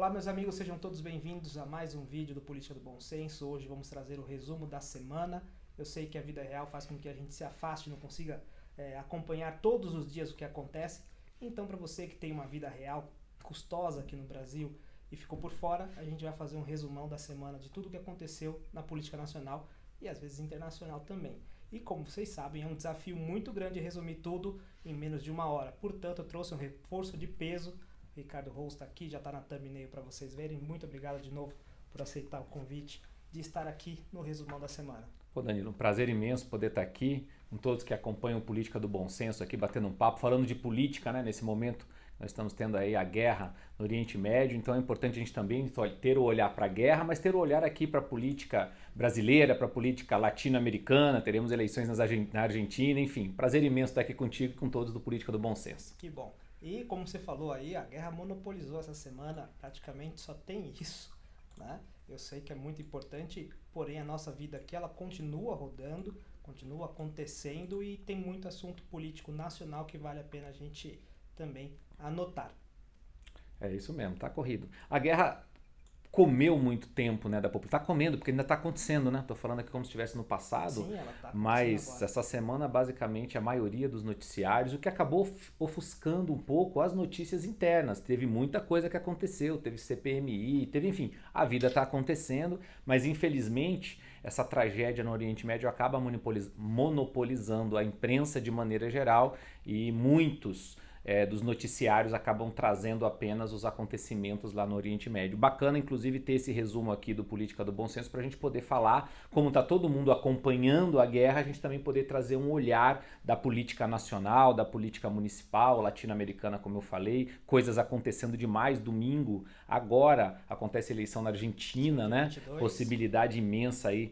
Olá meus amigos, sejam todos bem-vindos a mais um vídeo do Política do Bom Senso. Hoje vamos trazer o resumo da semana. Eu sei que a vida real faz com que a gente se afaste e não consiga acompanhar todos os dias o que acontece. Então, para você que tem uma vida real custosa aqui no Brasil e ficou por fora, a gente vai fazer um resumão da semana de tudo o que aconteceu na política nacional e às vezes internacional também. E como vocês sabem, é um desafio muito grande resumir tudo em menos de uma hora. Portanto, eu trouxe um reforço de peso. Ricardo Rose está aqui, já está na thumbnail para vocês verem. Muito obrigado de novo por aceitar o convite de estar aqui no resumão da semana. Pô, Danilo, um prazer imenso poder estar aqui com todos que acompanham Política do Bom Senso, aqui batendo um papo, falando de política, né? Nesse momento nós estamos tendo aí a guerra no Oriente Médio, então é importante a gente também ter o olhar para a guerra, mas ter o olhar aqui para a política brasileira, para a política latino-americana, teremos eleições na Argentina, enfim, prazer imenso estar aqui contigo e com todos do Política do Bom Senso. Que bom. E como você falou aí, a guerra monopolizou essa semana, praticamente só tem isso, né? Eu sei que é muito importante, porém a nossa vida aqui ela continua rodando, continua acontecendo e tem muito assunto político nacional que vale a pena a gente também anotar. É isso mesmo, tá corrido. A guerra comeu muito tempo, né, da população. Tá comendo, porque ainda tá acontecendo, né? Tô falando aqui como se estivesse no passado. Sim, ela tá mas agora. Essa semana, basicamente, a maioria dos noticiários, o que acabou ofuscando um pouco as notícias internas. Teve muita coisa que aconteceu, teve CPMI, teve, enfim, a vida tá acontecendo, mas infelizmente essa tragédia no Oriente Médio acaba monopolizando a imprensa de maneira geral e muitos dos noticiários acabam trazendo apenas os acontecimentos lá no Oriente Médio. Bacana, inclusive, ter esse resumo aqui do Política do Bom Senso para a gente poder falar, como está todo mundo acompanhando a guerra, a gente também poder trazer um olhar da política nacional, da política municipal, latino-americana, como eu falei, coisas acontecendo demais. Domingo, agora, acontece a eleição na Argentina, né? 22. Possibilidade imensa aí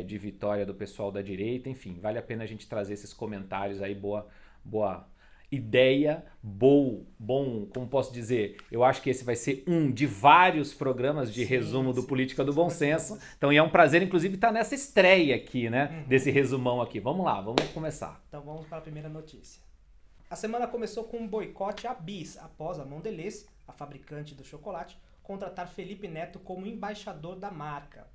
de vitória do pessoal da direita, enfim, vale a pena a gente trazer esses comentários aí, boa ideia, bom, como posso dizer, eu acho que esse vai ser um de vários programas de resumo do Política do Bom Senso, então é um prazer, inclusive, estar nessa estreia aqui, né, desse resumão aqui. Vamos lá, vamos começar. Então vamos para a primeira notícia. A semana começou com um boicote à Bis, após a Mondelez, a fabricante do chocolate, contratar Felipe Neto como embaixador da marca.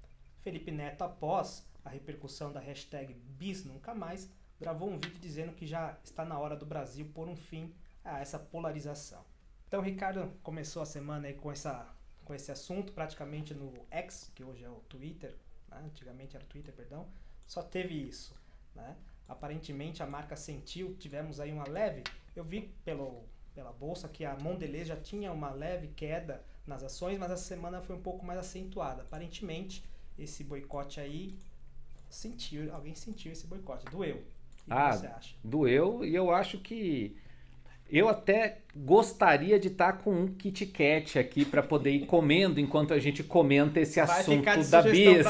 Felipe Neto, após a repercussão da hashtag Bis Nunca Mais, gravou um vídeo dizendo que já está na hora do Brasil pôr um fim a essa polarização. Então o Ricardo começou a semana aí com esse assunto, praticamente no X, que hoje é o Twitter, né? Antigamente era o Twitter, perdão, só teve isso, né? Aparentemente a marca sentiu, tivemos aí uma leve, eu vi pela bolsa que a Mondelez já tinha uma leve queda nas ações, mas a semana foi um pouco mais acentuada. Aparentemente esse boicote aí, alguém sentiu esse boicote, doeu. O que você acha? Doeu, e eu acho que eu até gostaria de estar com um Kit Kat aqui para poder ir comendo enquanto a gente comenta esse assunto da Bis.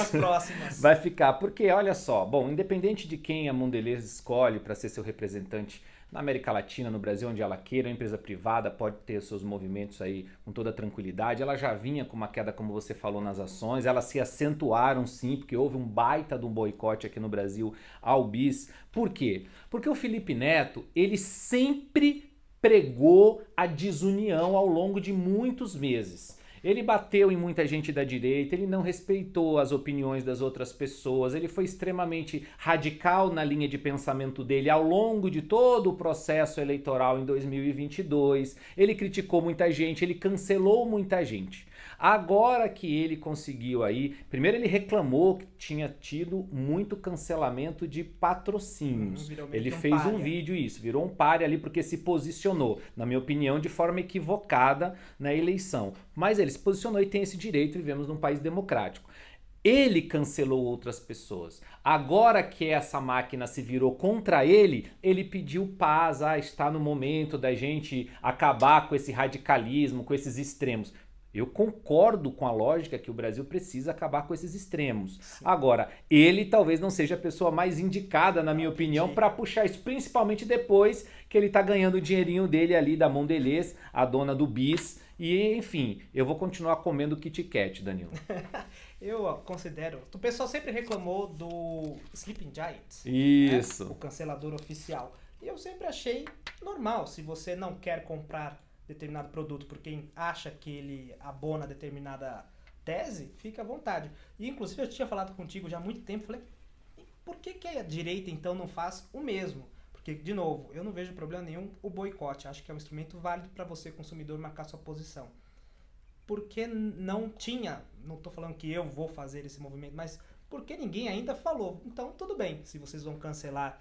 Vai ficar, porque olha só, bom, independente de quem a Mondelez escolhe para ser seu representante na América Latina, no Brasil, onde ela queira, a empresa privada pode ter seus movimentos aí com toda tranquilidade. Ela já vinha com uma queda, como você falou, nas ações. Elas se acentuaram sim, porque houve um baita de um boicote aqui no Brasil ao Bis. Por quê? Porque o Felipe Neto, ele sempre pregou a desunião ao longo de muitos meses. Ele bateu em muita gente da direita, ele não respeitou as opiniões das outras pessoas, ele foi extremamente radical na linha de pensamento dele ao longo de todo o processo eleitoral em 2022, ele criticou muita gente, ele cancelou muita gente. Agora que ele conseguiu aí, primeiro ele reclamou que tinha tido muito cancelamento de patrocínios. Ele fez um vídeo, virou um páreo ali porque se posicionou, na minha opinião, de forma equivocada na eleição. Mas ele se posicionou e tem esse direito, vivemos num país democrático. Ele cancelou outras pessoas. Agora que essa máquina se virou contra ele, ele pediu paz. Está no momento da gente acabar com esse radicalismo, com esses extremos. Eu concordo com a lógica que o Brasil precisa acabar com esses extremos. Sim. Agora, ele talvez não seja a pessoa mais indicada, na minha opinião, para puxar isso, principalmente depois que ele está ganhando o dinheirinho dele ali da Mondelez, a dona do Bis. E, enfim, eu vou continuar comendo Kit Kat, Danilo. Eu considero... O pessoal sempre reclamou do Sleeping Giant. Isso. Né? O cancelador oficial. E eu sempre achei normal, se você não quer comprar determinado produto por quem acha que ele abona determinada tese, fica à vontade. E inclusive eu tinha falado contigo já há muito tempo, falei, por que a direita então não faz o mesmo? Porque, de novo, eu não vejo problema nenhum o boicote, acho que é um instrumento válido para você, consumidor, marcar sua posição. Porque não tinha, não estou falando que eu vou fazer esse movimento, mas porque ninguém ainda falou. Então, tudo bem, se vocês vão cancelar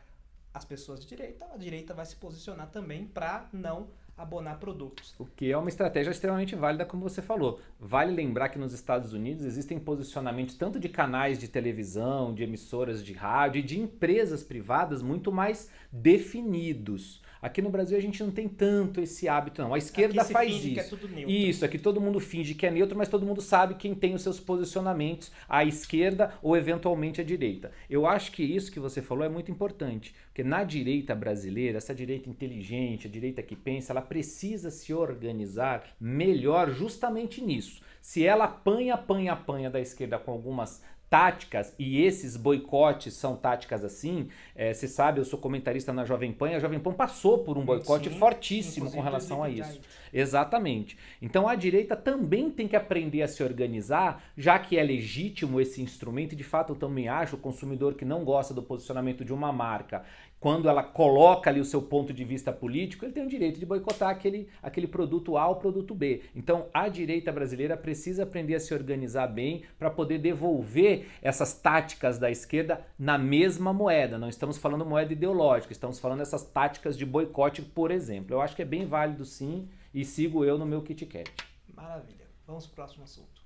as pessoas de direita, a direita vai se posicionar também para não abonar produtos. O que é uma estratégia extremamente válida, como você falou. Vale lembrar que nos Estados Unidos existem posicionamentos tanto de canais de televisão, de emissoras de rádio e de empresas privadas muito mais definidos. Aqui no Brasil a gente não tem tanto esse hábito, não. A esquerda faz isso. Que é tudo neutro. Isso, aqui todo mundo finge que é neutro, mas todo mundo sabe quem tem os seus posicionamentos, à esquerda ou eventualmente à direita. Eu acho que isso que você falou é muito importante, porque na direita brasileira, essa direita inteligente, a direita que pensa, ela precisa se organizar melhor justamente nisso. Se ela apanha da esquerda com algumas táticas, e esses boicotes são táticas assim, você sabe, eu sou comentarista na Jovem Pan, e a Jovem Pan passou por um boicote fortíssimo com relação a isso. Exatamente. Então a direita também tem que aprender a se organizar, já que é legítimo esse instrumento, e de fato eu também acho, o consumidor que não gosta do posicionamento de uma marca, quando ela coloca ali o seu ponto de vista político, ele tem o direito de boicotar aquele produto A ou produto B. Então, a direita brasileira precisa aprender a se organizar bem para poder devolver essas táticas da esquerda na mesma moeda. Não estamos falando moeda ideológica, estamos falando essas táticas de boicote, por exemplo. Eu acho que é bem válido sim, e sigo eu no meu KitKat. Maravilha. Vamos para o próximo assunto.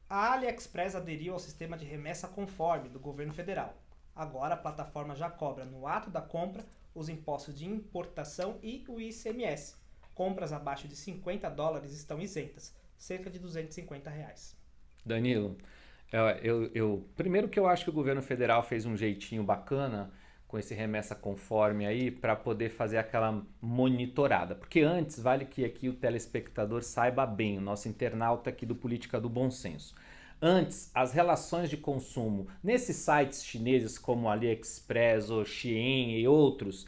A AliExpress aderiu ao sistema de remessa conforme do governo federal. Agora a plataforma já cobra no ato da compra os impostos de importação e o ICMS. Compras abaixo de $50 estão isentas, cerca de R$250. Danilo, primeiro que eu acho que o governo federal fez um jeitinho bacana com esse remessa conforme aí para poder fazer aquela monitorada. Porque antes, vale que aqui o telespectador saiba bem, o nosso internauta aqui do Política do Bom Senso. Antes, as relações de consumo nesses sites chineses como AliExpress ou Shein e outros,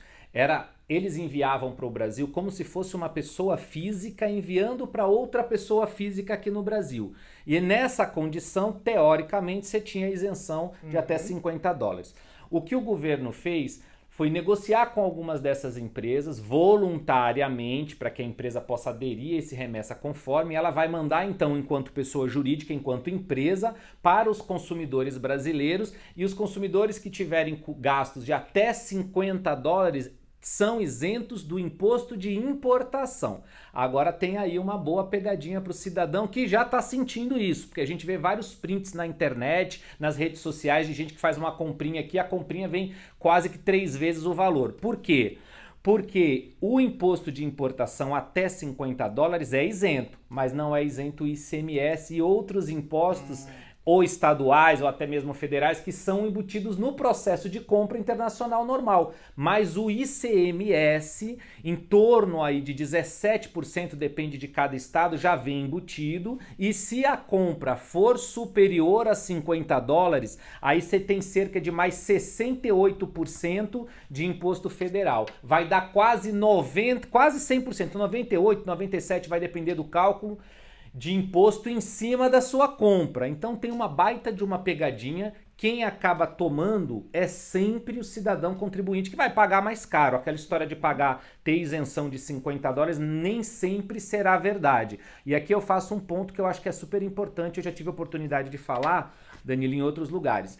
eles enviavam para o Brasil como se fosse uma pessoa física enviando para outra pessoa física aqui no Brasil. E nessa condição, teoricamente, você tinha isenção de até $50. O que o governo fez foi negociar com algumas dessas empresas voluntariamente para que a empresa possa aderir a esse remessa conforme, e ela vai mandar então, enquanto pessoa jurídica, enquanto empresa, para os consumidores brasileiros, e os consumidores que tiverem gastos de até $50 são isentos do imposto de importação. Agora tem aí uma boa pegadinha para o cidadão que já está sentindo isso, porque a gente vê vários prints na internet, nas redes sociais, de gente que faz uma comprinha aqui, a comprinha vem quase que 3 vezes o valor. Por quê? Porque o imposto de importação até $50 é isento, mas não é isento o ICMS e outros impostos ou estaduais ou até mesmo federais que são embutidos no processo de compra internacional normal. Mas o ICMS, em torno aí de 17%, depende de cada estado, já vem embutido, e se a compra for superior a $50, aí você tem cerca de mais 68% de imposto federal. Vai dar quase 90%, quase 100%, 98%, 97%, vai depender do cálculo, de imposto em cima da sua compra. Então tem uma baita de uma pegadinha. Quem acaba tomando é sempre o cidadão contribuinte, que vai pagar mais caro. Aquela história de ter isenção de $50 nem sempre será verdade. E aqui eu faço um ponto que eu acho que é super importante, eu já tive a oportunidade de falar, Danilo, em outros lugares.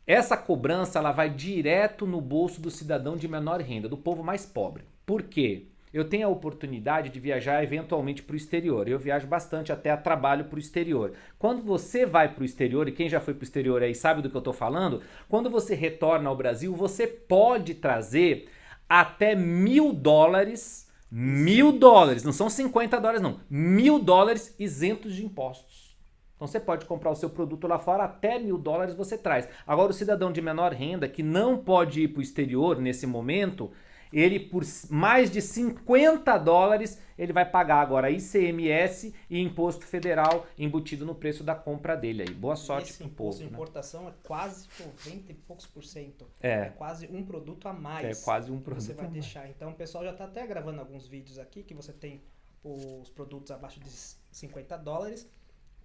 Essa cobrança ela vai direto no bolso do cidadão de menor renda, do povo mais pobre. Por quê? Eu tenho a oportunidade de viajar eventualmente para o exterior. Eu viajo bastante até a trabalho para o exterior. Quando você vai para o exterior, e quem já foi para o exterior aí sabe do que eu estou falando, quando você retorna ao Brasil, você pode trazer até $1.000, $1.000, não são $50 não, $1.000 isentos de impostos. Então você pode comprar o seu produto lá fora, até $1.000 você traz. Agora o cidadão de menor renda, que não pode ir para o exterior nesse momento, ele por mais de $50, ele vai pagar agora ICMS e imposto federal embutido no preço da compra dele aí. Boa sorte pro povo. Esse imposto de importação é quase 90 e poucos por cento. É quase um produto a mais. É quase um produto que você vai deixar. Então o pessoal já está até gravando alguns vídeos aqui que você tem os produtos abaixo de $50,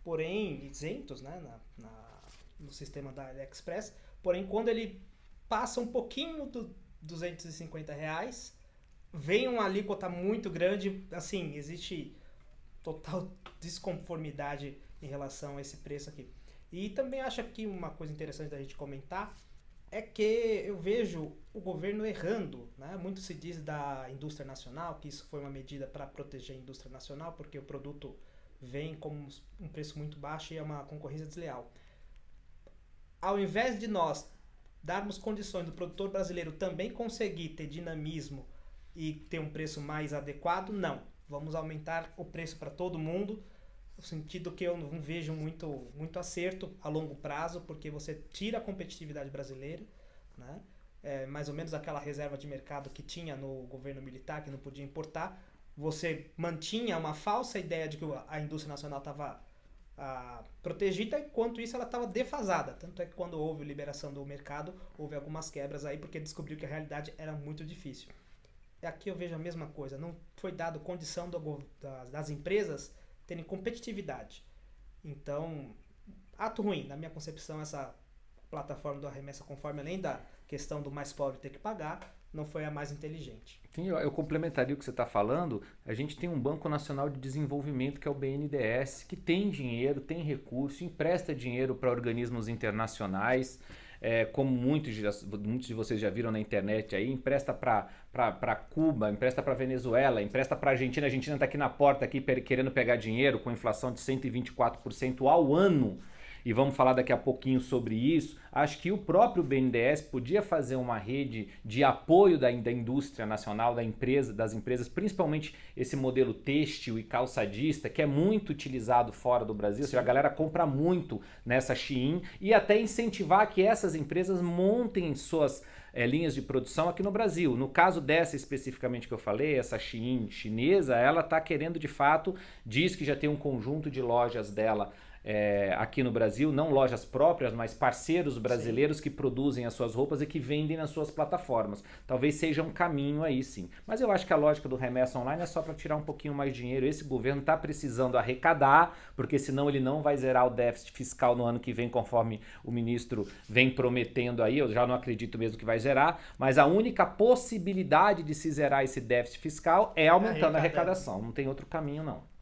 porém isentos, né, no sistema da AliExpress. Porém, quando ele passa um pouquinho dos R$250, vem uma alíquota muito grande. Assim, existe total desconformidade em relação a esse preço aqui. E também acho que uma coisa interessante da gente comentar é que eu vejo o governo errando, né? Muito se diz da indústria nacional, que isso foi uma medida para proteger a indústria nacional, porque o produto vem com um preço muito baixo e é uma concorrência desleal. Ao invés de nós darmos condições do produtor brasileiro também conseguir ter dinamismo e ter um preço mais adequado, não. Vamos aumentar o preço para todo mundo, no sentido que eu não vejo muito acerto a longo prazo, porque você tira a competitividade brasileira, né? Mais ou menos aquela reserva de mercado que tinha no governo militar, que não podia importar. Você mantinha uma falsa ideia de que a indústria nacional estava protegida, enquanto isso ela estava defasada. Tanto é que quando houve liberação do mercado, houve algumas quebras aí, porque descobriu que a realidade era muito difícil. E aqui eu vejo a mesma coisa, não foi dado condição das empresas terem competitividade. Então, ato ruim, na minha concepção, essa plataforma do Arremessa Conforme, além da questão do mais pobre ter que pagar, não foi a mais inteligente. Sim, eu complementaria o que você está falando. A gente tem um Banco Nacional de Desenvolvimento, que é o BNDES, que tem dinheiro, tem recurso, empresta dinheiro para organismos internacionais, como muitos de vocês já viram na internet aí, empresta para Cuba, empresta para Venezuela, empresta para a Argentina está aqui na porta aqui querendo pegar dinheiro com inflação de 124% ao ano. E vamos falar daqui a pouquinho sobre isso. Acho que o próprio BNDES podia fazer uma rede de apoio da indústria nacional, das empresas, principalmente esse modelo têxtil e calçadista, que é muito utilizado fora do Brasil. Ou seja, a galera compra muito nessa Shein, e até incentivar que essas empresas montem suas linhas de produção aqui no Brasil. No caso dessa especificamente que eu falei, essa Shein chinesa, ela está querendo de fato, diz que já tem um conjunto de lojas dela aqui no Brasil, não lojas próprias, mas parceiros brasileiros, sim, que produzem as suas roupas e que vendem nas suas plataformas. Talvez seja um caminho aí, sim. Mas eu acho que a lógica do remessa online é só para tirar um pouquinho mais de dinheiro. Esse governo está precisando arrecadar, porque senão ele não vai zerar o déficit fiscal no ano que vem, conforme o ministro vem prometendo aí. Eu já não acredito mesmo que vai zerar, mas a única possibilidade de se zerar esse déficit fiscal é aumentando a arrecadação. Não tem outro caminho, não.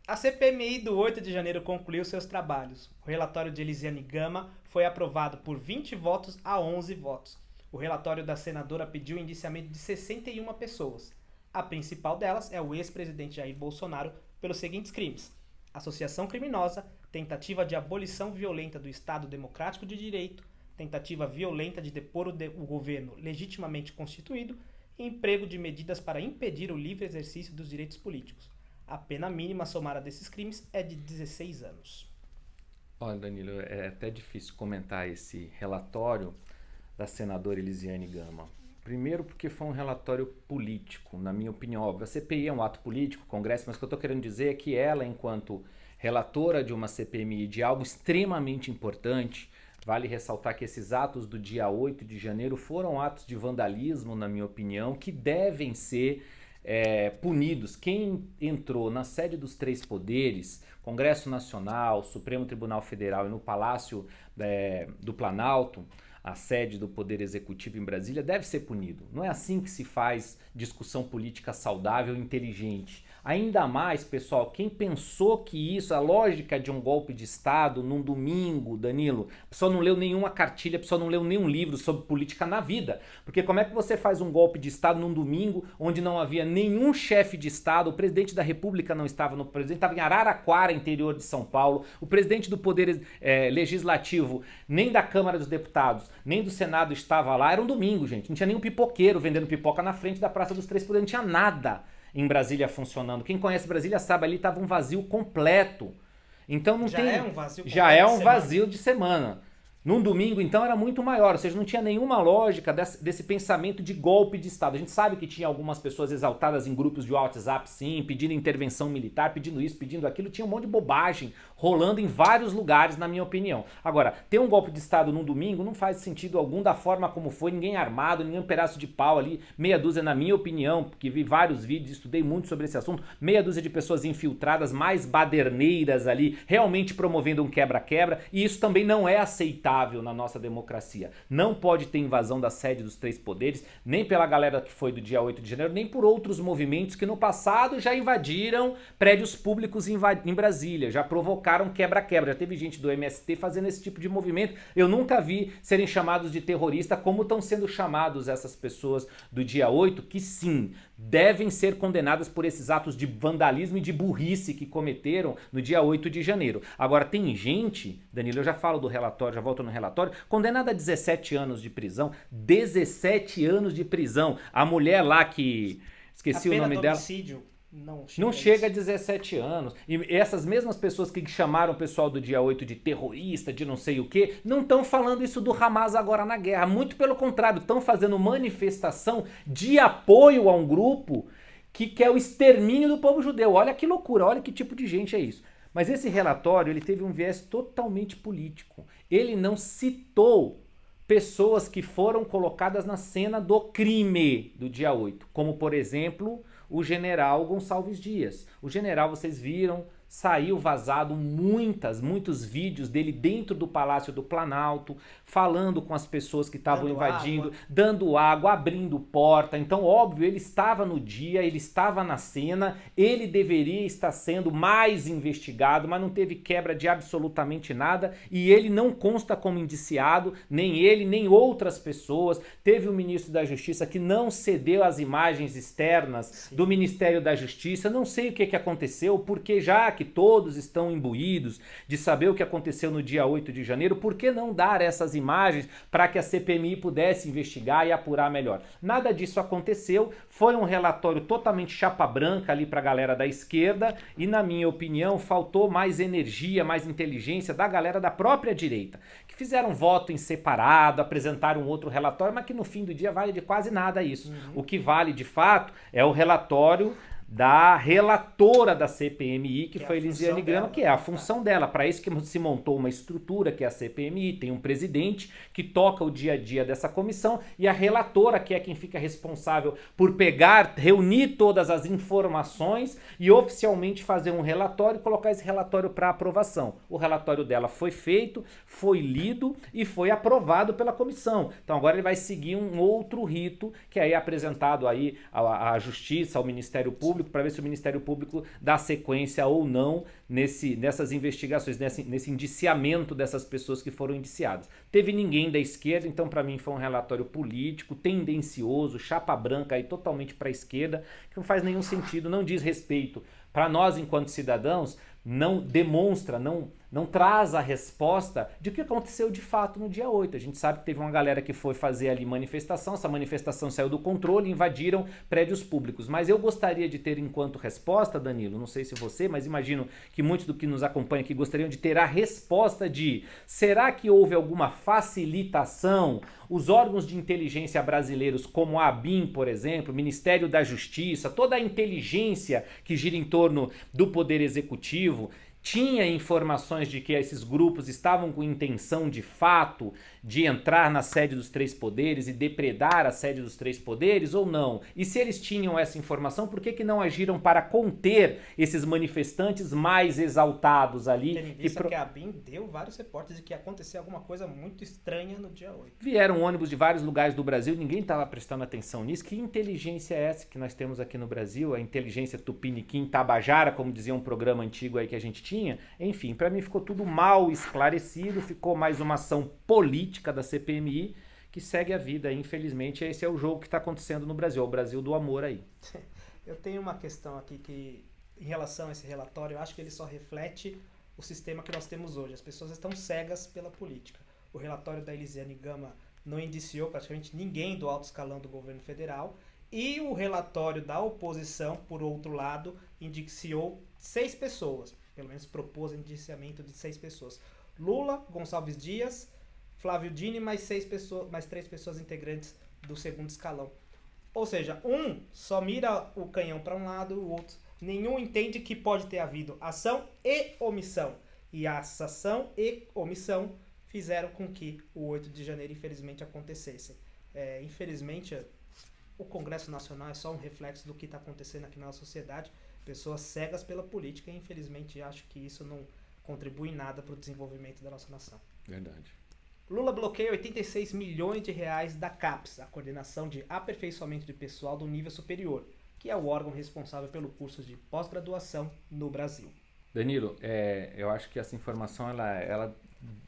A CPMI do 8 de janeiro concluiu seus trabalhos. O relatório de Elisiane Gama foi aprovado por 20 votos a 11 votos. O relatório da senadora pediu o indiciamento de 61 pessoas. A principal delas é o ex-presidente Jair Bolsonaro pelos seguintes crimes: associação criminosa, tentativa de abolição violenta do Estado Democrático de Direito, tentativa violenta de depor o governo legitimamente constituído e emprego de medidas para impedir o livre exercício dos direitos políticos. A pena mínima somada desses crimes é de 16 anos. Olha, Danilo, é até difícil comentar esse relatório da senadora Elisiane Gama. Primeiro porque foi um relatório político, na minha opinião. Óbvio, a CPI é um ato político, Congresso, mas o que eu estou querendo dizer é que ela, enquanto relatora de uma CPMI de algo extremamente importante, vale ressaltar que esses atos do dia 8 de janeiro foram atos de vandalismo, na minha opinião, que devem ser punidos. Quem entrou na sede dos três poderes, Congresso Nacional, Supremo Tribunal Federal e no Palácio do Planalto, a sede do Poder Executivo em Brasília, deve ser punido. Não é assim que se faz discussão política saudável e inteligente. Ainda mais, pessoal, quem pensou que isso, a lógica de um golpe de Estado num domingo, Danilo, a pessoa não leu nenhuma cartilha, a pessoa não leu nenhum livro sobre política na vida. Porque como é que você faz um golpe de Estado num domingo onde não havia nenhum chefe de Estado, o presidente da República não estava no presidente, estava em Araraquara, interior de São Paulo, o presidente do Poder Legislativo, nem da Câmara dos Deputados, nem do Senado estava lá. Era um domingo, gente, não tinha nenhum pipoqueiro vendendo pipoca na frente da Praça dos Três Poderes, não tinha nada em Brasília funcionando. Quem conhece Brasília sabe, ali estava um vazio completo. Então não já tem... é um vazio já é um vazio de semana. Num domingo, então, era muito maior, ou seja, não tinha nenhuma lógica desse pensamento de golpe de Estado. A gente sabe que tinha algumas pessoas exaltadas em grupos de WhatsApp, sim, pedindo intervenção militar, pedindo isso, pedindo aquilo, tinha um monte de bobagem rolando em vários lugares, na minha opinião. Agora, ter um golpe de Estado num domingo não faz sentido algum da forma como foi, ninguém armado, ninguém um pedaço de pau ali, meia dúzia, na minha opinião, porque vi vários vídeos, estudei muito sobre esse assunto, meia dúzia de pessoas infiltradas, mais baderneiras ali, realmente promovendo um quebra-quebra, e isso também não é aceitável na nossa democracia. Não pode ter invasão da sede dos três poderes, nem pela galera que foi do dia 8 de janeiro, nem por outros movimentos que no passado já invadiram prédios públicos em Brasília, já provocaram quebra-quebra. Já teve gente do MST fazendo esse tipo de movimento. Eu nunca vi serem chamados de terrorista como estão sendo chamados essas pessoas do dia 8, que sim, devem ser condenadas por esses atos de vandalismo e de burrice que cometeram no dia 8 de janeiro. Agora, tem gente, Danilo, eu já falo do relatório, já volto no relatório, condenada a 17 anos de prisão. 17 anos de prisão. A mulher lá que... esqueci o nome dela. Homicídio não chega a 17 anos. E essas mesmas pessoas que chamaram o pessoal do dia 8 de terrorista, de não sei o quê, não estão falando isso do Hamas agora na guerra. Muito pelo contrário, estão fazendo manifestação de apoio a um grupo que quer o extermínio do povo judeu. Olha que loucura, olha que tipo de gente é isso. Mas esse relatório, ele teve um viés totalmente político. Ele não citou pessoas que foram colocadas na cena do crime do dia 8, como por exemplo o general Gonçalves Dias. O general, vocês viram, saiu vazado muitos vídeos dele dentro do Palácio do Planalto, falando com as pessoas que estavam invadindo, dando água, abrindo porta. Então, óbvio, ele estava no dia, ele estava na cena, ele deveria estar sendo mais investigado, mas não teve quebra de absolutamente nada e ele não consta como indiciado, nem ele, nem outras pessoas. Teve o ministro da Justiça que não cedeu as imagens externas do Ministério da Justiça. Não sei o que aconteceu, porque já que todos estão imbuídos de saber o que aconteceu no dia 8 de janeiro, por que não dar essas imagens para que a CPMI pudesse investigar e apurar melhor? Nada disso aconteceu, foi um relatório totalmente chapa branca ali para a galera da esquerda e, na minha opinião, faltou mais energia, mais inteligência da galera da própria direita, que fizeram voto em separado, apresentaram outro relatório, mas que no fim do dia vale de quase nada isso. O que vale de fato é o relatório da relatora da CPMI, que foi Elisiane Gama, que é a função dela. Para isso que se montou uma estrutura, que é a CPMI, tem um presidente que toca o dia a dia dessa comissão, e a relatora, que é quem fica responsável por pegar, reunir todas as informações e oficialmente fazer um relatório e colocar esse relatório para aprovação. O relatório dela foi feito, foi lido e foi aprovado pela comissão. Então agora ele vai seguir um outro rito, que aí é apresentado aí à Justiça, ao Ministério Público, para ver se o Ministério Público dá sequência ou não nessas investigações, nesse indiciamento dessas pessoas que foram indiciadas. Teve ninguém da esquerda, então para mim foi um relatório político, tendencioso, chapa branca aí totalmente para a esquerda, que não faz nenhum sentido, não diz respeito para nós enquanto cidadãos, não demonstra, não traz a resposta de o que aconteceu de fato no dia 8. A gente sabe que teve uma galera que foi fazer ali manifestação, essa manifestação saiu do controle, invadiram prédios públicos. Mas eu gostaria de ter enquanto resposta, Danilo, não sei se você, mas imagino que muitos do que nos acompanham aqui gostariam de ter a resposta de: será que houve alguma facilitação? Os órgãos de inteligência brasileiros, como a ABIN, por exemplo, Ministério da Justiça, toda a inteligência que gira em torno do Poder Executivo, tinha informações de que esses grupos estavam com intenção de fato de entrar na sede dos três poderes e depredar a sede dos três poderes ou não? E se eles tinham essa informação, por que não agiram para conter esses manifestantes mais exaltados ali? Tendo em vista que a ABIN deu vários reportes de que ia acontecer alguma coisa muito estranha no dia 8. Vieram ônibus de vários lugares do Brasil, ninguém estava prestando atenção nisso. Que inteligência é essa que nós temos aqui no Brasil? A inteligência tupiniquim, tabajara, como dizia um programa antigo aí que a gente tinha? Enfim, para mim ficou tudo mal esclarecido, ficou mais uma ação política da CPMI que segue a vida. Infelizmente, esse é o jogo que está acontecendo no Brasil, é o Brasil do amor aí. Eu tenho uma questão aqui que, em relação a esse relatório, eu acho que ele só reflete o sistema que nós temos hoje. As pessoas estão cegas pela política. O relatório da Elisiane Gama não indiciou praticamente ninguém do alto escalão do governo federal, e o relatório da oposição, por outro lado, indiciou 6 pessoas. Pelo menos propôs indiciamento de 6 pessoas. Lula, Gonçalves Dias, Flávio Dini, mais 3 pessoas integrantes do segundo escalão. Ou seja, um só mira o canhão para um lado, o outro. Nenhum entende que pode ter havido ação e omissão. E a ação e omissão fizeram com que o 8 de janeiro, infelizmente, acontecesse. Infelizmente, o Congresso Nacional é só um reflexo do que está acontecendo aqui na nossa sociedade. Pessoas cegas pela política e, infelizmente, acho que isso não contribui em nada para o desenvolvimento da nossa nação. Verdade. Lula bloqueia 86 milhões de reais da CAPES, a Coordenação de Aperfeiçoamento de Pessoal do Nível Superior, que é o órgão responsável pelo curso de pós-graduação no Brasil. Danilo, eu acho que essa informação ela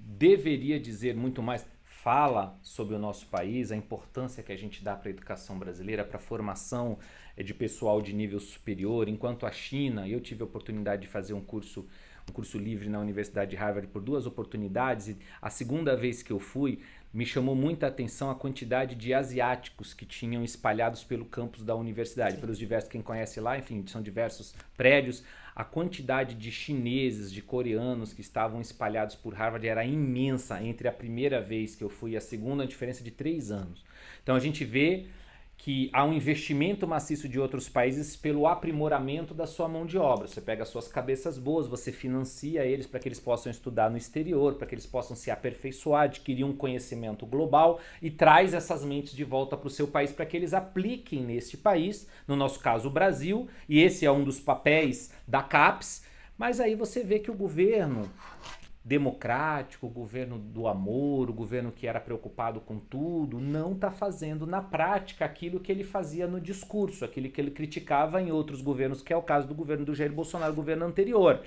deveria dizer muito mais. Fala sobre o nosso país, a importância que a gente dá para a educação brasileira, para a formação de pessoal de nível superior, enquanto a China, eu tive a oportunidade de fazer um curso livre na Universidade de Harvard por 2 oportunidades, e a segunda vez que eu fui, me chamou muita atenção a quantidade de asiáticos que tinham espalhados pelo campus da universidade, pelos diversos, quem conhece lá, enfim, são diversos prédios. A quantidade de chineses, de coreanos que estavam espalhados por Harvard era imensa entre a primeira vez que eu fui e a segunda, a diferença de 3 anos. Então a gente vê que há um investimento maciço de outros países pelo aprimoramento da sua mão de obra. Você pega as suas cabeças boas, você financia eles para que eles possam estudar no exterior, para que eles possam se aperfeiçoar, adquirir um conhecimento global e traz essas mentes de volta para o seu país para que eles apliquem neste país, no nosso caso o Brasil, e esse é um dos papéis da CAPES, mas aí você vê que o governo democrático, o governo do amor, o governo que era preocupado com tudo, não está fazendo na prática aquilo que ele fazia no discurso, aquilo que ele criticava em outros governos, que é o caso do governo do Jair Bolsonaro, o governo anterior.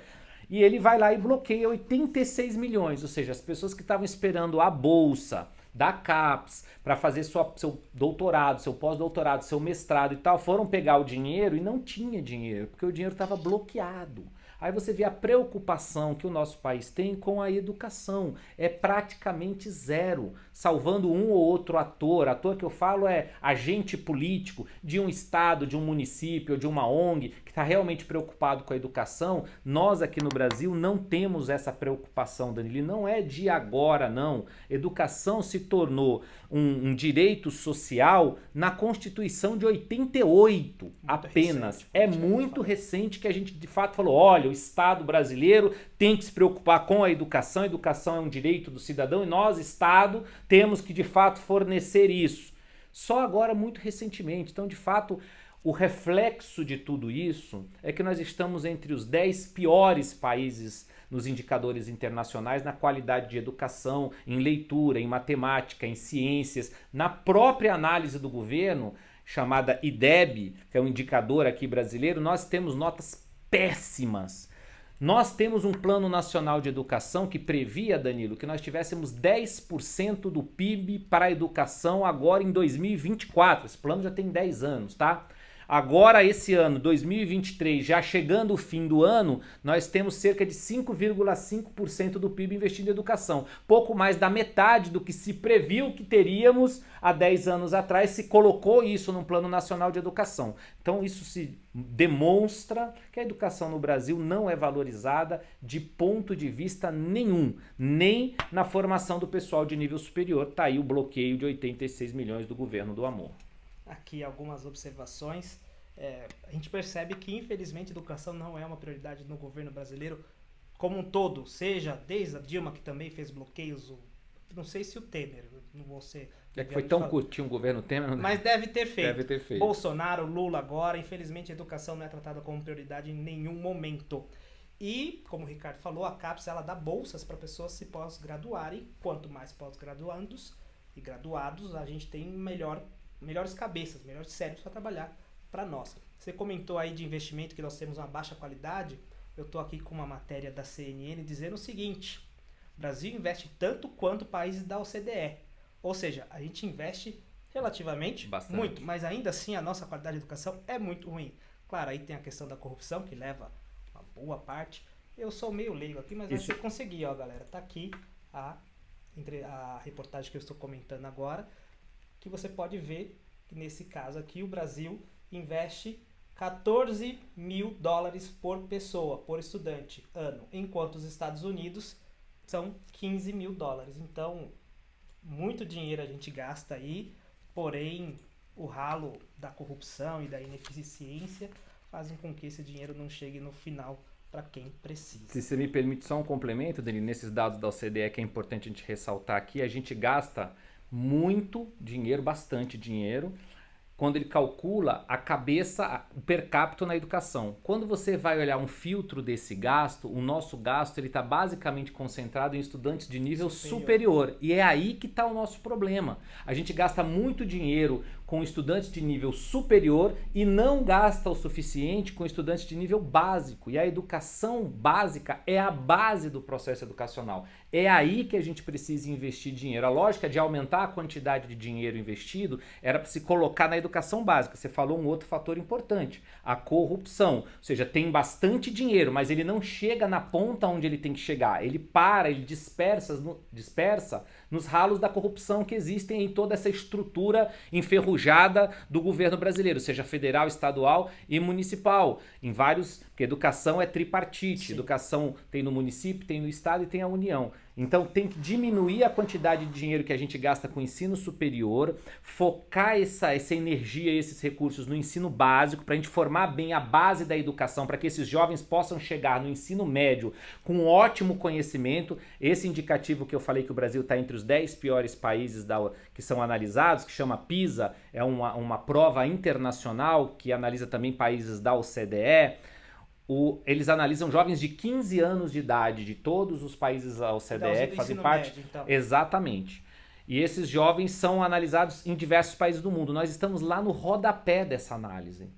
E ele vai lá e bloqueia 86 milhões, ou seja, as pessoas que estavam esperando a bolsa da CAPES para fazer seu doutorado, seu pós-doutorado, seu mestrado e tal, foram pegar o dinheiro e não tinha dinheiro, porque o dinheiro estava bloqueado. Aí você vê a preocupação que o nosso país tem com a educação. É praticamente zero, salvando um ou outro ator. Ator que eu falo é agente político de um estado, de um município, ou de uma ONG, que está realmente preocupado com a educação. Nós aqui no Brasil não temos essa preocupação, Danilo. E não é de agora, não. Educação se tornou um direito social na Constituição de 88, muito apenas. Recente, muito recente que a gente de fato falou, olha, o Estado brasileiro tem que se preocupar com a educação é um direito do cidadão e nós, Estado, temos que de fato fornecer isso. Só agora, muito recentemente. Então, de fato, o reflexo de tudo isso é que nós estamos entre os 10 piores países nos indicadores internacionais na qualidade de educação, em leitura, em matemática, em ciências, na própria análise do governo, chamada IDEB, que é um indicador aqui brasileiro, nós temos notas péssimas. Nós temos um plano nacional de educação que previa, Danilo, que nós tivéssemos 10% do PIB para a educação agora em 2024. Esse plano já tem 10 anos, tá? Agora, esse ano, 2023, já chegando o fim do ano, nós temos cerca de 5,5% do PIB investido em educação. Pouco mais da metade do que se previu que teríamos há 10 anos atrás, se colocou isso num Plano Nacional de Educação. Então, isso se demonstra que a educação no Brasil não é valorizada de ponto de vista nenhum, nem na formação do pessoal de nível superior. Está aí o bloqueio de 86 milhões do governo do amor. Aqui algumas observações. A gente percebe que, infelizmente, a educação não é uma prioridade no governo brasileiro como um todo, seja desde a Dilma, que também fez bloqueios, não sei se o Temer, não vou ser... É que foi tão curtinho o governo Temer, não... Mas deve ter feito. Deve ter feito. Bolsonaro, Lula agora, infelizmente a educação não é tratada como prioridade em nenhum momento. E, como o Ricardo falou, a CAPES ela dá bolsas para pessoas se pós-graduarem. Quanto mais pós-graduandos e graduados, a gente tem melhores cabeças, melhores cérebros para trabalhar para nós. Você comentou aí de investimento que nós temos uma baixa qualidade. Eu estou aqui com uma matéria da CNN dizendo o seguinte: o Brasil investe tanto quanto países da OCDE. Ou seja, a gente investe relativamente bastante, muito, mas ainda assim a nossa qualidade de educação é muito ruim. Claro, aí tem a questão da corrupção, que leva uma boa parte. Eu sou meio leigo aqui, mas acho que eu consegui, ó, galera. Tá aqui a reportagem que eu estou comentando agora, que você pode ver que nesse caso aqui o Brasil investe $14 mil por pessoa, por estudante, ano, enquanto os Estados Unidos são $15 mil. Então, muito dinheiro a gente gasta aí, porém o ralo da corrupção e da ineficiência fazem com que esse dinheiro não chegue no final para quem precisa. Se você me permite só um complemento, Dani, nesses dados da OCDE que é importante a gente ressaltar aqui, a gente gasta muito dinheiro, bastante dinheiro, quando ele calcula a cabeça, o per capita na educação. Quando você vai olhar um filtro desse gasto, o nosso gasto está basicamente concentrado em estudantes de nível superior. E é aí que está o nosso problema. A gente gasta muito dinheiro com estudantes de nível superior e não gasta o suficiente com estudantes de nível básico. E a educação básica é a base do processo educacional. É aí que a gente precisa investir dinheiro. A lógica de aumentar a quantidade de dinheiro investido era para se colocar na educação básica. Você falou um outro fator importante, a corrupção. Ou seja, tem bastante dinheiro, mas ele não chega na ponta onde ele tem que chegar. Ele dispersa nos ralos da corrupção que existem em toda essa estrutura enferrujada do governo brasileiro, seja federal, estadual e municipal. Em vários, porque educação é tripartite, educação tem no município, tem no estado e tem a União. Então tem que diminuir a quantidade de dinheiro que a gente gasta com o ensino superior, focar essa energia e esses recursos no ensino básico, para a gente formar bem a base da educação, para que esses jovens possam chegar no ensino médio com um ótimo conhecimento. Esse indicativo que eu falei que o Brasil está entre os 10 piores países que são analisados, que chama PISA, é uma prova internacional que analisa também países da OCDE. Eles analisam jovens de 15 anos de idade de todos os países da OCDE que fazem parte. Médio, então. Exatamente. E esses jovens são analisados em diversos países do mundo. Nós estamos lá no rodapé dessa análise.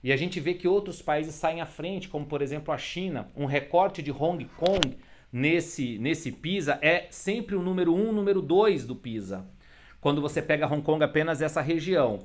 E a gente vê que outros países saem à frente, como por exemplo a China. Um recorte de Hong Kong nesse PISA é sempre o número 1, número 2 do PISA. Quando você pega Hong Kong apenas essa região.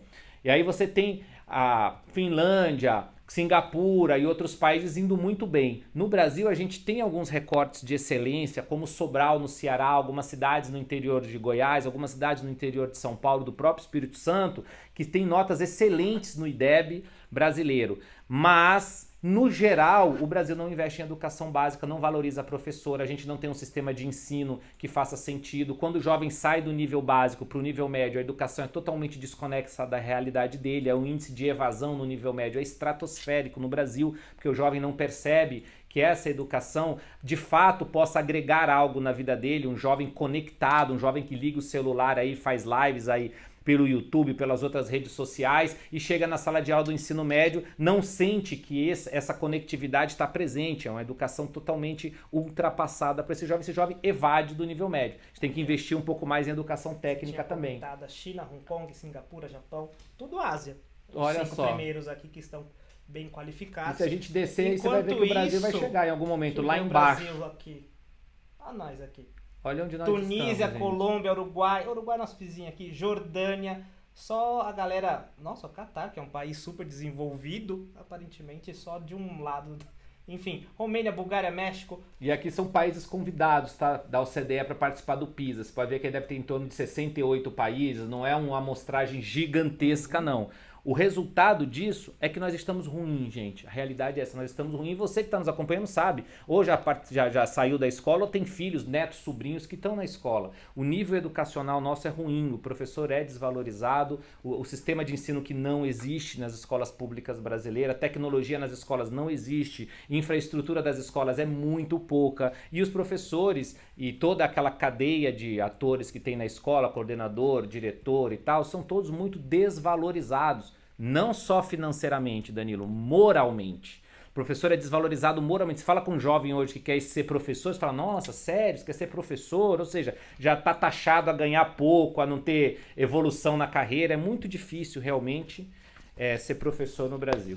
E aí você tem a Finlândia, Singapura e outros países indo muito bem. No Brasil a gente tem alguns recortes de excelência, como Sobral no Ceará, algumas cidades no interior de Goiás, algumas cidades no interior de São Paulo, do próprio Espírito Santo, que tem notas excelentes no IDEB brasileiro. Mas, no geral, o Brasil não investe em educação básica, não valoriza a professora, a gente não tem um sistema de ensino que faça sentido. Quando o jovem sai do nível básico para o nível médio, a educação é totalmente desconexa da realidade dele, o índice de evasão no nível médio é estratosférico no Brasil, porque o jovem não percebe que essa educação de fato possa agregar algo na vida dele, um jovem conectado, um jovem que liga o celular aí, faz lives aí pelo YouTube, pelas outras redes sociais e chega na sala de aula do ensino médio, não sente que essa conectividade está presente, é uma educação totalmente ultrapassada para esse jovem evade do nível médio. A gente tem que investir um pouco mais em educação técnica também. China, Hong Kong, Singapura, Japão, tudo Ásia. Olha só. Os 5 primeiros aqui que estão bem qualificados. E se a gente descer, você vai ver que o Brasil vai chegar em algum momento lá embaixo. Brasil aqui. Olha nós aqui. Olha onde nós Tunísia, estamos, Colômbia, Uruguai nosso vizinho aqui, Jordânia, só a galera, nossa, o Catar, que é um país super desenvolvido, aparentemente só de um lado, enfim, Romênia, Bulgária, México. E aqui são países convidados, tá, da OCDE para participar do PISA, você pode ver que deve ter em torno de 68 países, não é uma amostragem gigantesca não. O resultado disso é que nós estamos ruins, gente. A realidade é essa, nós estamos ruins. E você que está nos acompanhando sabe. Ou já saiu da escola, ou tem filhos, netos, sobrinhos que estão na escola. O nível educacional nosso é ruim, o professor é desvalorizado, o sistema de ensino que não existe nas escolas públicas brasileiras, a tecnologia nas escolas não existe, infraestrutura das escolas é muito pouca. E os professores e toda aquela cadeia de atores que tem na escola, coordenador, diretor e tal, são todos muito desvalorizados. Não só financeiramente, Danilo, moralmente. O professor é desvalorizado moralmente. Você fala com um jovem hoje que quer ser professor, você fala, nossa, sério, você quer ser professor? Ou seja, já está taxado a ganhar pouco, a não ter evolução na carreira. É muito difícil, realmente, ser professor no Brasil.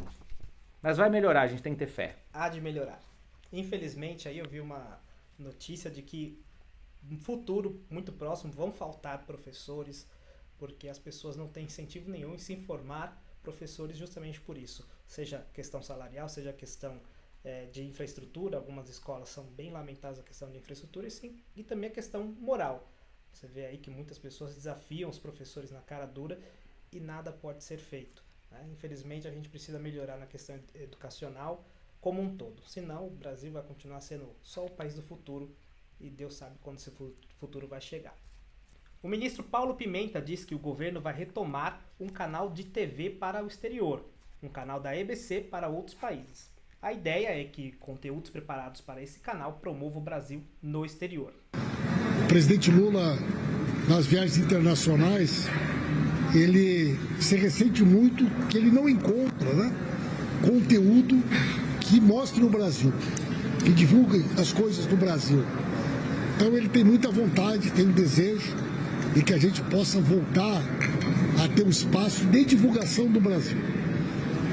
Mas vai melhorar, a gente tem que ter fé. Há de melhorar. Infelizmente, aí eu vi uma notícia de que no futuro muito próximo vão faltar professores, porque as pessoas não têm incentivo nenhum em se formar professores justamente por isso, seja questão salarial, seja questão de infraestrutura. Algumas escolas são bem lamentadas a questão de infraestrutura e também a questão moral. Você vê aí que muitas pessoas desafiam os professores na cara dura e nada pode ser feito, né? Infelizmente a gente precisa melhorar na questão educacional como um todo, senão o Brasil vai continuar sendo só o país do futuro e Deus sabe quando esse futuro vai chegar. O ministro Paulo Pimenta diz que o governo vai retomar um canal de TV para o exterior, um canal da EBC para outros países. A ideia é que conteúdos preparados para esse canal promovam o Brasil no exterior. O presidente Lula, nas viagens internacionais, ele se ressente muito que ele não encontra, né, conteúdo que mostre o Brasil, que divulgue as coisas do Brasil. Então ele tem muita vontade, tem um desejo de que a gente possa voltar a ter um espaço de divulgação do Brasil.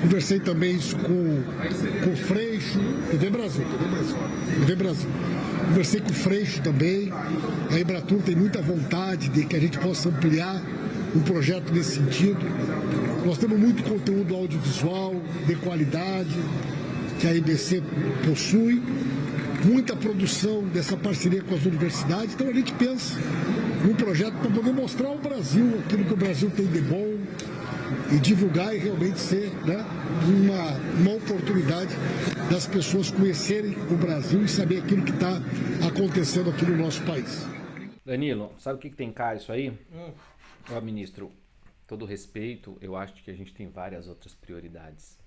Conversei também isso com o Freixo, TV Brasil. Conversei com o Freixo também. A Embratur tem muita vontade de que a gente possa ampliar um projeto nesse sentido. Nós temos muito conteúdo audiovisual de qualidade que a EBC possui, muita produção dessa parceria com as universidades. Então a gente pensa num projeto para poder mostrar ao Brasil aquilo que o Brasil tem de bom e divulgar e realmente ser, né, uma oportunidade das pessoas conhecerem o Brasil e saber aquilo que está acontecendo aqui no nosso país. Danilo, sabe o que tem cara isso aí? Ó, ministro, todo respeito, eu acho que a gente tem várias outras prioridades.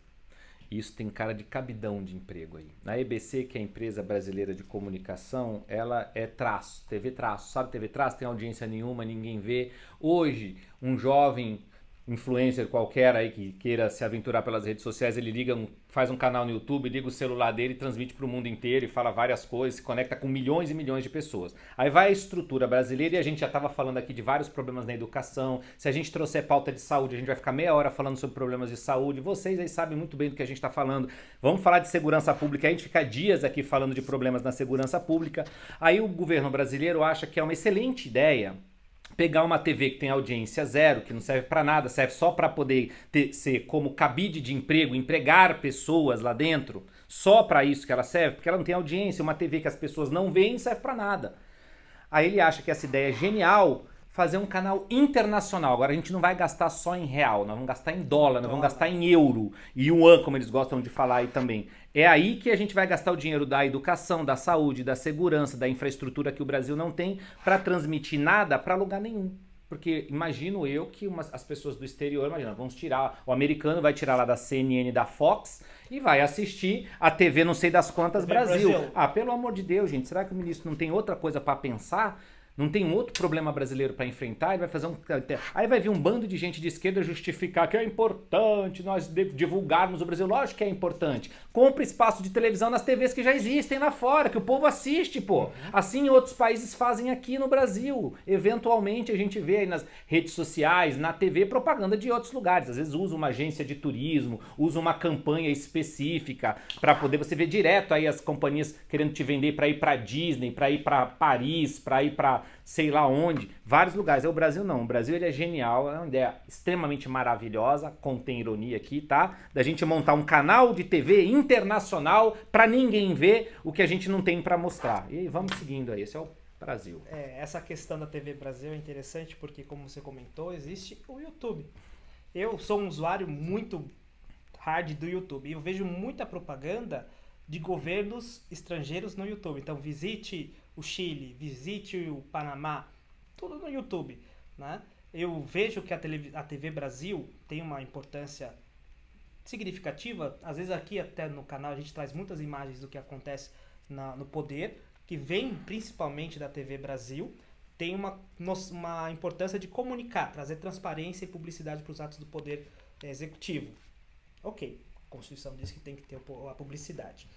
Isso tem cara de cabidão de emprego aí. Na EBC, que é a empresa brasileira de comunicação, ela é traço, TV traço. Sabe TV traço? Tem audiência nenhuma, ninguém vê. Hoje, um jovem influencer qualquer aí que queira se aventurar pelas redes sociais, ele faz um canal no YouTube, liga o celular dele, transmite para o mundo inteiro e fala várias coisas, se conecta com milhões e milhões de pessoas. Aí vai a estrutura brasileira, e a gente já estava falando aqui de vários problemas na educação. Se a gente trouxer pauta de saúde, a gente vai ficar meia hora falando sobre problemas de saúde. Vocês aí sabem muito bem do que a gente está falando. Vamos falar de segurança pública, a gente fica dias aqui falando de problemas na segurança pública. Aí o governo brasileiro acha que é uma excelente ideia pegar uma TV que tem audiência zero, que não serve para nada, serve só para poder ser como cabide de emprego, empregar pessoas lá dentro, só para isso que ela serve, porque ela não tem audiência, uma TV que as pessoas não veem não serve para nada. Aí ele acha que essa ideia é genial, fazer um canal internacional. Agora a gente não vai gastar só em real, nós vamos gastar em dólar, nós vamos gastar em euro, e yuan, como eles gostam de falar aí também. É aí que a gente vai gastar o dinheiro da educação, da saúde, da segurança, da infraestrutura que o Brasil não tem para transmitir nada para lugar nenhum. Porque imagino eu que as pessoas do exterior, vamos tirar, o americano vai tirar lá da CNN, da Fox e vai assistir a TV não sei das quantas Brasil. Ah, pelo amor de Deus, gente, será que o ministro não tem outra coisa para pensar? Não tem um outro problema brasileiro para enfrentar? Ele vai fazer Aí vai vir um bando de gente de esquerda justificar que é importante nós divulgarmos o Brasil. Lógico que é importante. Compre espaço de televisão nas TVs que já existem lá fora, que o povo assiste, pô. Assim outros países fazem aqui no Brasil. Eventualmente a gente vê aí nas redes sociais, na TV, propaganda de outros lugares. Às vezes usa uma agência de turismo, usa uma campanha específica para poder você ver direto aí as companhias querendo te vender para ir para Disney, para ir para Paris, para ir para sei lá onde, vários lugares. O Brasil não, o Brasil ele é genial, é uma ideia extremamente maravilhosa, contém ironia aqui, tá? Da gente montar um canal de TV internacional para ninguém ver o que a gente não tem para mostrar. E vamos seguindo aí, esse é o Brasil. Essa questão da TV Brasil é interessante porque, como você comentou, existe o YouTube. Eu sou um usuário muito hard do YouTube e eu vejo muita propaganda de governos estrangeiros no YouTube. Então visite o Chile, visite o Panamá, tudo no YouTube, né? Eu vejo que a TV Brasil tem uma importância significativa. Às vezes aqui até no canal a gente traz muitas imagens do que acontece no poder, que vem principalmente da TV Brasil. Tem uma importância de comunicar, trazer transparência e publicidade para os atos do poder executivo. Ok, a Constituição diz que tem que ter a publicidade.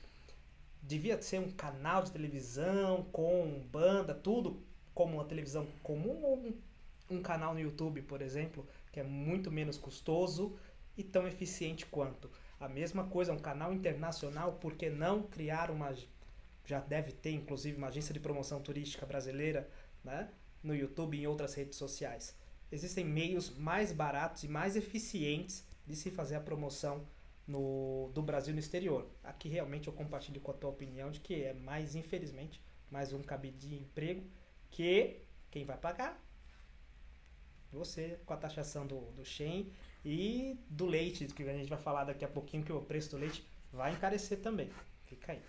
Devia ser um canal de televisão com banda, tudo como uma televisão comum, ou um canal no YouTube, por exemplo, que é muito menos custoso e tão eficiente quanto. A mesma coisa, um canal internacional, por que não criar já deve ter inclusive uma agência de promoção turística brasileira, né, no YouTube e em outras redes sociais. Existem meios mais baratos e mais eficientes de se fazer a promoção do Brasil no exterior. Aqui realmente eu compartilho com a tua opinião de que é infelizmente, mais um cabide de emprego que quem vai pagar? Você, com a taxação do Shen e do leite, que a gente vai falar daqui a pouquinho, que o preço do leite vai encarecer também. Fica aí.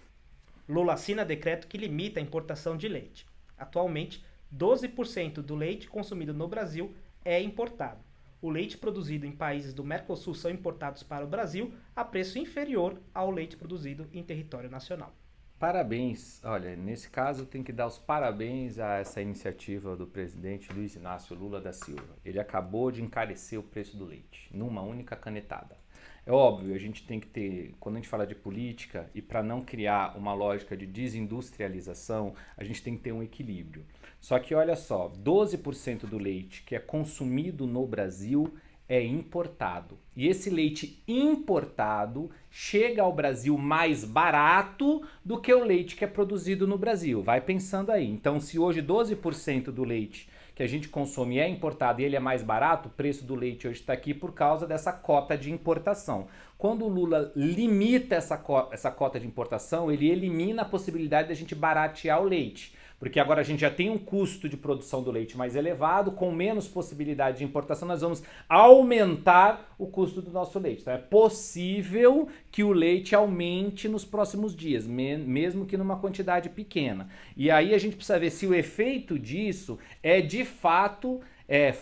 Lula assina decreto que limita a importação de leite. Atualmente, 12% do leite consumido no Brasil é importado. O leite produzido em países do Mercosul são importados para o Brasil a preço inferior ao leite produzido em território nacional. Parabéns. Olha, nesse caso tem que dar os parabéns a essa iniciativa do presidente Luiz Inácio Lula da Silva. Ele acabou de encarecer o preço do leite, numa única canetada. É óbvio, a gente tem que ter, quando a gente fala de política, e para não criar uma lógica de desindustrialização, a gente tem que ter um equilíbrio. Só que olha só, 12% do leite que é consumido no Brasil é importado. E esse leite importado chega ao Brasil mais barato do que o leite que é produzido no Brasil. Vai pensando aí. Então, se hoje 12% do leite que a gente consome é importado e ele é mais barato, o preço do leite hoje está aqui por causa dessa cota de importação. Quando o Lula limita essa cota de importação, ele elimina a possibilidade de a gente baratear o leite. Porque agora a gente já tem um custo de produção do leite mais elevado, com menos possibilidade de importação, nós vamos aumentar o custo do nosso leite. Então é possível que o leite aumente nos próximos dias, mesmo que numa quantidade pequena. E aí a gente precisa ver se o efeito disso é de fato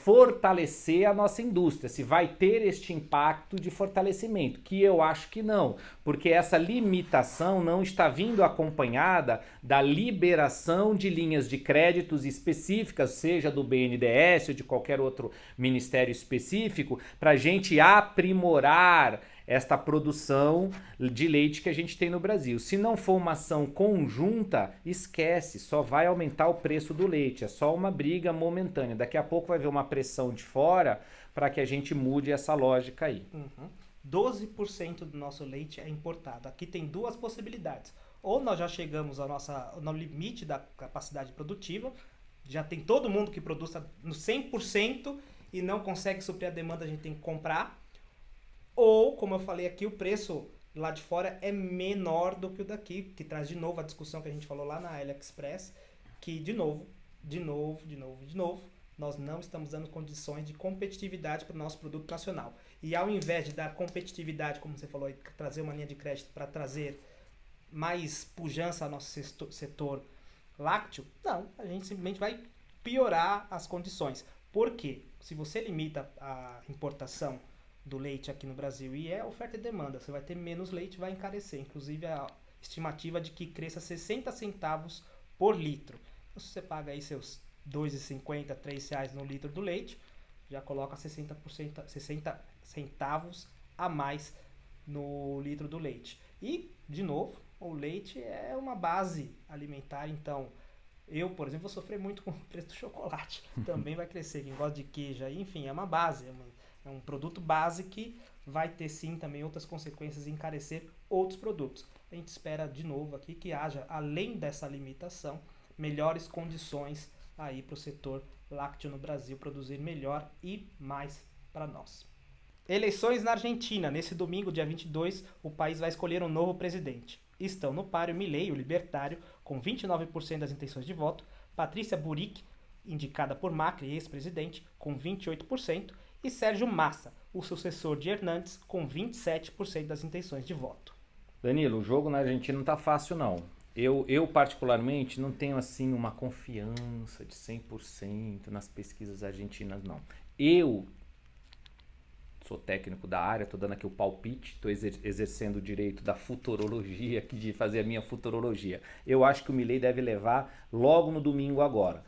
fortalecer a nossa indústria, se vai ter este impacto de fortalecimento, que eu acho que não, porque essa limitação não está vindo acompanhada da liberação de linhas de créditos específicas, seja do BNDES ou de qualquer outro ministério específico, para a gente aprimorar esta produção de leite que a gente tem no Brasil. Se não for uma ação conjunta, esquece, só vai aumentar o preço do leite, é só uma briga momentânea. Daqui a pouco vai haver uma pressão de fora para que a gente mude essa lógica aí. 12% do nosso leite é importado. Aqui tem duas possibilidades. Ou nós já chegamos no limite da capacidade produtiva, já tem todo mundo que produz no 100% e não consegue suprir a demanda, a gente tem que comprar. Ou, como eu falei aqui, o preço lá de fora é menor do que o daqui, que traz de novo a discussão que a gente falou lá na AliExpress, que de novo, nós não estamos dando condições de competitividade para o nosso produto nacional. E ao invés de dar competitividade, como você falou, trazer uma linha de crédito para trazer mais pujança ao nosso setor lácteo, não, a gente simplesmente vai piorar as condições. Por quê? Se você limita a importação do leite aqui no Brasil e oferta e demanda, você vai ter menos leite, vai encarecer. Inclusive a estimativa de que cresça 60 centavos por litro. Então, se você paga aí seus R$ 2,50, R$ 3 no litro do leite, já coloca 60 centavos a mais no litro do leite. E, de novo, o leite é uma base alimentar, então eu, por exemplo, vou sofrer muito com o preço do chocolate. Também vai crescer. Quem gosta de queijo aí, enfim, é uma base, é um produto base que vai ter sim também outras consequências e encarecer outros produtos. A gente espera de novo aqui que haja, além dessa limitação, melhores condições aí para o setor lácteo no Brasil produzir melhor e mais para nós. Eleições na Argentina. Nesse domingo, dia 22, o país vai escolher um novo presidente. Estão no páreo Milei, o libertário, com 29% das intenções de voto, Patrícia Bullrich, indicada por Macri, ex-presidente, com 28%, e Sérgio Massa, o sucessor de Hernandes, com 27% das intenções de voto. Danilo, o jogo na Argentina não tá fácil não. Eu particularmente não tenho assim uma confiança de 100% nas pesquisas argentinas não. Eu sou técnico da área, estou dando aqui o palpite, estou exercendo o direito da futurologia, de fazer a minha futurologia. Eu acho que o Milei deve levar logo no domingo agora.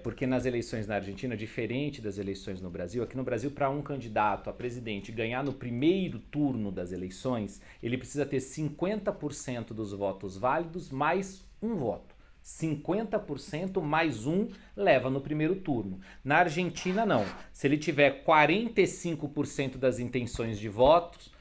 Porque nas eleições na Argentina, diferente das eleições no Brasil, aqui no Brasil, para um candidato a presidente ganhar no primeiro turno das eleições, ele precisa ter 50% dos votos válidos mais um voto. 50% mais um leva no primeiro turno. Na Argentina, não. Se ele tiver 45% das intenções de votos,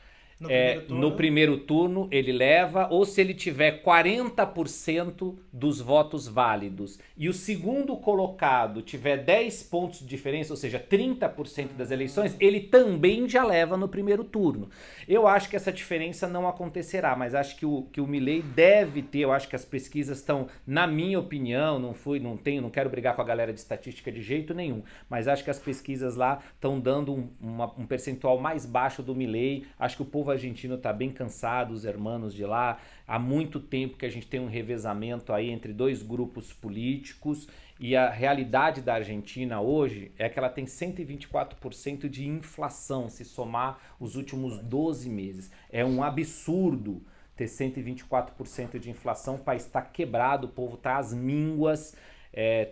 no primeiro turno ele leva, ou se ele tiver 40% dos votos válidos e o segundo colocado tiver 10 pontos de diferença, ou seja, 30% das eleições, ele também já leva no primeiro turno. Eu acho que essa diferença não acontecerá, mas acho que o Milei deve ter, eu acho que as pesquisas estão, na minha opinião, não quero brigar com a galera de estatística de jeito nenhum, mas acho que as pesquisas lá estão dando um percentual mais baixo do Milei, acho que o povo povo argentino está bem cansado, os hermanos de lá. Há muito tempo que a gente tem um revezamento aí entre dois grupos políticos, e a realidade da Argentina hoje é que ela tem 124% de inflação, se somar os últimos 12 meses. É um absurdo ter 124% de inflação, o país está quebrado, o povo está às mínguas,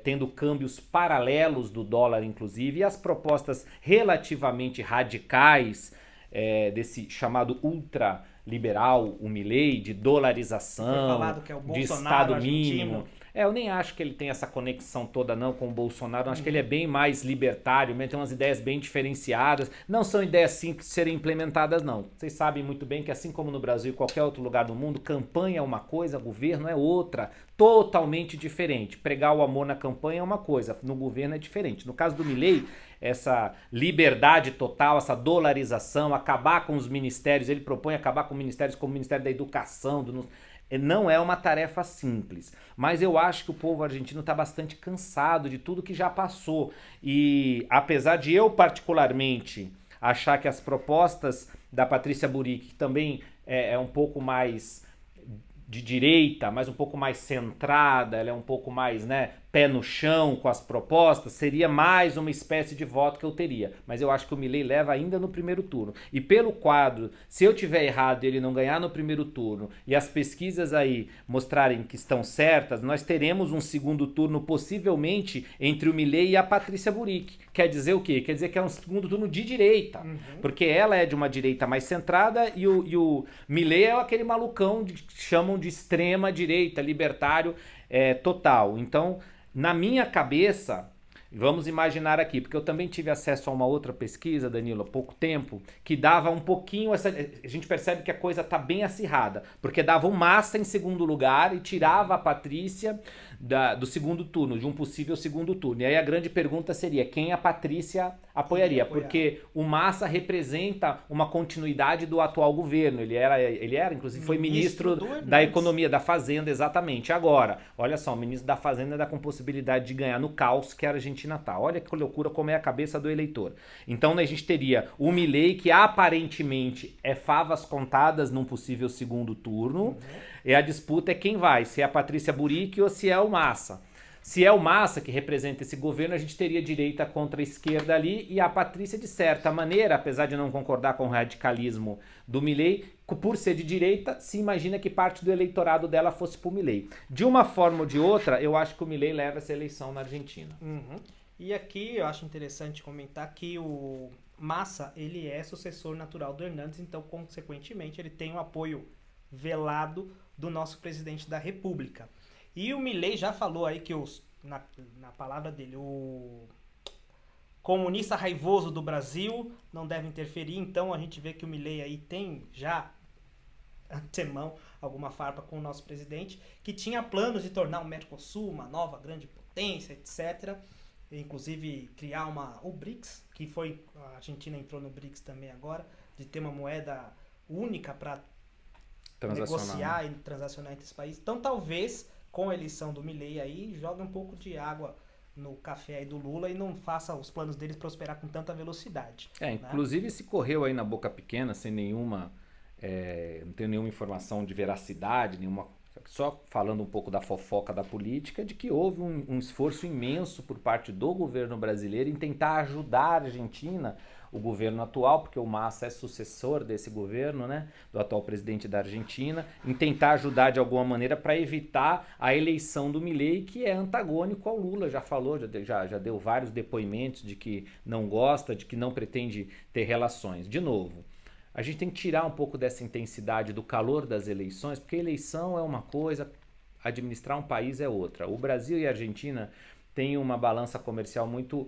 tendo câmbios paralelos do dólar, inclusive, e as propostas relativamente radicais desse chamado ultraliberal, o Milei, de dolarização, que é o de Estado mínimo. argentino. Eu nem acho que ele tem essa conexão toda não com o Bolsonaro, eu acho que ele é bem mais libertário, tem umas ideias bem diferenciadas, não são ideias simples de serem implementadas não. Vocês sabem muito bem que assim como no Brasil e qualquer outro lugar do mundo, campanha é uma coisa, governo é outra, totalmente diferente. Pregar o amor na campanha é uma coisa, no governo é diferente. No caso do Milei, essa liberdade total, essa dolarização, acabar com os ministérios, ele propõe acabar com ministérios como o Ministério da Educação, não é uma tarefa simples, mas eu acho que o povo argentino está bastante cansado de tudo que já passou, e apesar de eu particularmente achar que as propostas da Patrícia Burik, que também é um pouco mais de direita, mas um pouco mais centrada, ela é um pouco mais, pé no chão com as propostas, seria mais uma espécie de voto que eu teria. Mas eu acho que o Milei leva ainda no primeiro turno. E pelo quadro, se eu tiver errado e ele não ganhar no primeiro turno, e as pesquisas aí mostrarem que estão certas, nós teremos um segundo turno possivelmente entre o Milei e a Patrícia Burik. Quer dizer o quê? Quer dizer que é um segundo turno de direita. Porque ela é de uma direita mais centrada e o Milei é aquele malucão que chamam de extrema direita, libertário total. Então, na minha cabeça, vamos imaginar aqui, porque eu também tive acesso a uma outra pesquisa, Danilo, há pouco tempo, que dava um pouquinho, a gente percebe que a coisa está bem acirrada, porque dava o Massa em segundo lugar e tirava a Patrícia do segundo turno, de um possível segundo turno. E aí a grande pergunta seria, quem a Patrícia apoiaria? Porque o Massa representa uma continuidade do atual governo, ele era inclusive, foi ministro da Economia, da Fazenda, exatamente. Agora, olha só, o ministro da Fazenda dá com possibilidade de ganhar no caos que a Argentina tá. Olha que loucura como é a cabeça do eleitor. Então, a gente teria o Milei, que aparentemente é favas contadas num possível segundo turno, e a disputa é quem vai, se é a Patrícia Burik ou se é o Massa. Se é o Massa que representa esse governo, a gente teria direita contra a esquerda ali, e a Patrícia, de certa maneira, apesar de não concordar com o radicalismo do Milei, por ser de direita, se imagina que parte do eleitorado dela fosse pro Milei. De uma forma ou de outra, eu acho que o Milei leva essa eleição na Argentina. E aqui eu acho interessante comentar que o Massa, ele é sucessor natural do Hernandes, então, consequentemente, ele tem o apoio velado do nosso presidente da República. E o Milei já falou aí que na palavra dele, o comunista raivoso do Brasil não deve interferir, então a gente vê que o Milei aí tem já antemão alguma farpa com o nosso presidente, que tinha planos de tornar o Mercosul uma nova grande potência, etc. Inclusive criar o BRICS, que a Argentina entrou no BRICS também agora, de ter uma moeda única para negociar e transacionar entre os países. Então talvez com a eleição do Milei aí jogue um pouco de água no café aí do Lula e não faça os planos deles prosperar com tanta velocidade. Inclusive se correu aí na boca pequena, sem nenhuma, não tenho nenhuma informação de veracidade, só falando um pouco da fofoca da política, de que houve um esforço imenso por parte do governo brasileiro em tentar ajudar a Argentina, o governo atual, porque o Massa é sucessor desse governo, do atual presidente da Argentina, em tentar ajudar de alguma maneira para evitar a eleição do Milei, que é antagônico ao Lula, já falou, já deu vários depoimentos de que não gosta, de que não pretende ter relações. De novo, a gente tem que tirar um pouco dessa intensidade do calor das eleições, porque eleição é uma coisa, administrar um país é outra. O Brasil e a Argentina têm uma balança comercial muito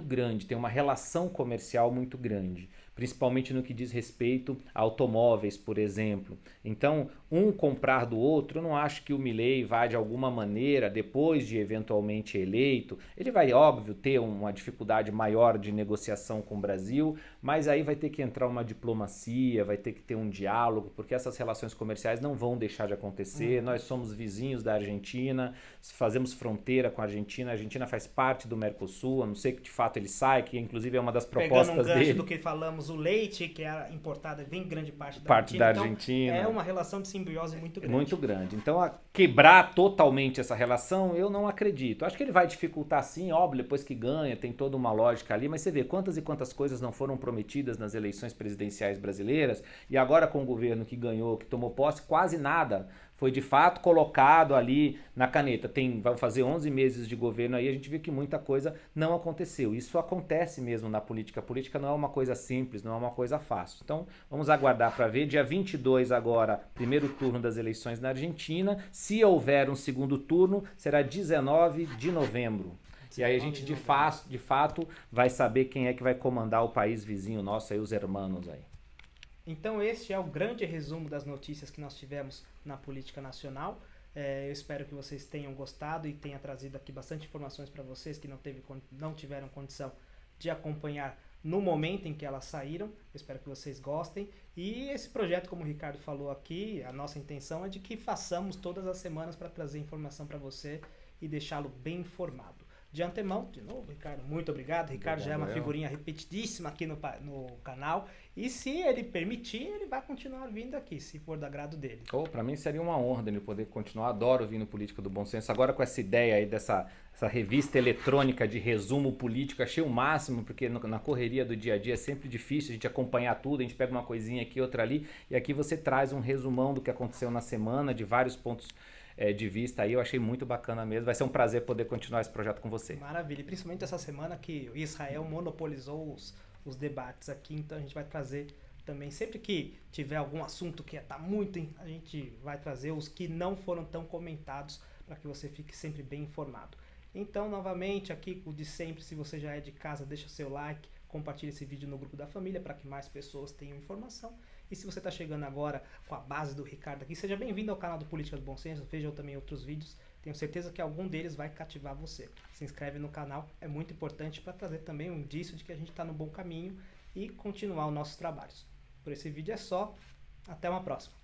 grande, tem uma relação comercial muito grande, principalmente no que diz respeito a automóveis, por exemplo. Então, um comprar do outro, eu não acho que o Milei vai, de alguma maneira, depois de eventualmente eleito, ele vai, óbvio, ter uma dificuldade maior de negociação com o Brasil, mas aí vai ter que entrar uma diplomacia, vai ter que ter um diálogo, porque essas relações comerciais não vão deixar de acontecer. Nós somos vizinhos da Argentina, fazemos fronteira com a Argentina faz parte do Mercosul, a não ser que de fato ele sai, que inclusive é uma das propostas dele. Pegando um gancho dele. do que falamos, o leite, que é importado, vem grande parte da Argentina. Então, é uma relação de simbiose muito grande. Muito grande. Então, quebrar totalmente essa relação, eu não acredito. Acho que ele vai dificultar sim, óbvio, depois que ganha, tem toda uma lógica ali, mas você vê quantas e quantas coisas não foram prometidas nas eleições presidenciais brasileiras, e agora com o governo que ganhou, que tomou posse, quase nada foi de fato colocado ali na caneta. Vai fazer 11 meses de governo aí, a gente vê que muita coisa não aconteceu. Isso acontece mesmo na política. A política não é uma coisa simples, não é uma coisa fácil. Então, vamos aguardar para ver. Dia 22 agora, primeiro turno das eleições na Argentina. Se houver um segundo turno, será 19 de novembro. E aí a gente de fato vai saber quem é que vai comandar o país vizinho nosso, aí os hermanos aí. Então este é o grande resumo das notícias que nós tivemos na política nacional. Eu espero que vocês tenham gostado e tenha trazido aqui bastante informações para vocês que não tiveram condição de acompanhar no momento em que elas saíram. Eu espero que vocês gostem. E esse projeto, como o Ricardo falou aqui, a nossa intenção é de que façamos todas as semanas para trazer informação para você e deixá-lo bem informado. De antemão, de novo, Ricardo, muito obrigado. Ricardo já é uma figurinha repetidíssima aqui no canal. E se ele permitir, ele vai continuar vindo aqui, se for do agrado dele. Para mim seria uma honra dele poder continuar. Adoro vir no Política do Bom Senso. Agora com essa ideia aí essa revista eletrônica de resumo político, achei o máximo, porque na correria do dia a dia é sempre difícil a gente acompanhar tudo. A gente pega uma coisinha aqui, outra ali. E aqui você traz um resumão do que aconteceu na semana, de vários pontos de vista aí, eu achei muito bacana mesmo. Vai ser um prazer poder continuar esse projeto com você. Maravilha, e principalmente essa semana que Israel monopolizou os debates aqui, então a gente vai trazer também, sempre que tiver algum assunto que está muito, a gente vai trazer os que não foram tão comentados para que você fique sempre bem informado. Então, novamente, aqui o de sempre, se você já é de casa, deixa o seu like, compartilhe esse vídeo no grupo da família para que mais pessoas tenham informação. E se você está chegando agora com a base do Ricardo aqui, seja bem-vindo ao canal do Política do Bom Senso, vejam também outros vídeos, tenho certeza que algum deles vai cativar você. Se inscreve no canal, é muito importante para trazer também um indício de que a gente está no bom caminho e continuar os nossos trabalhos. Por esse vídeo é só, até uma próxima.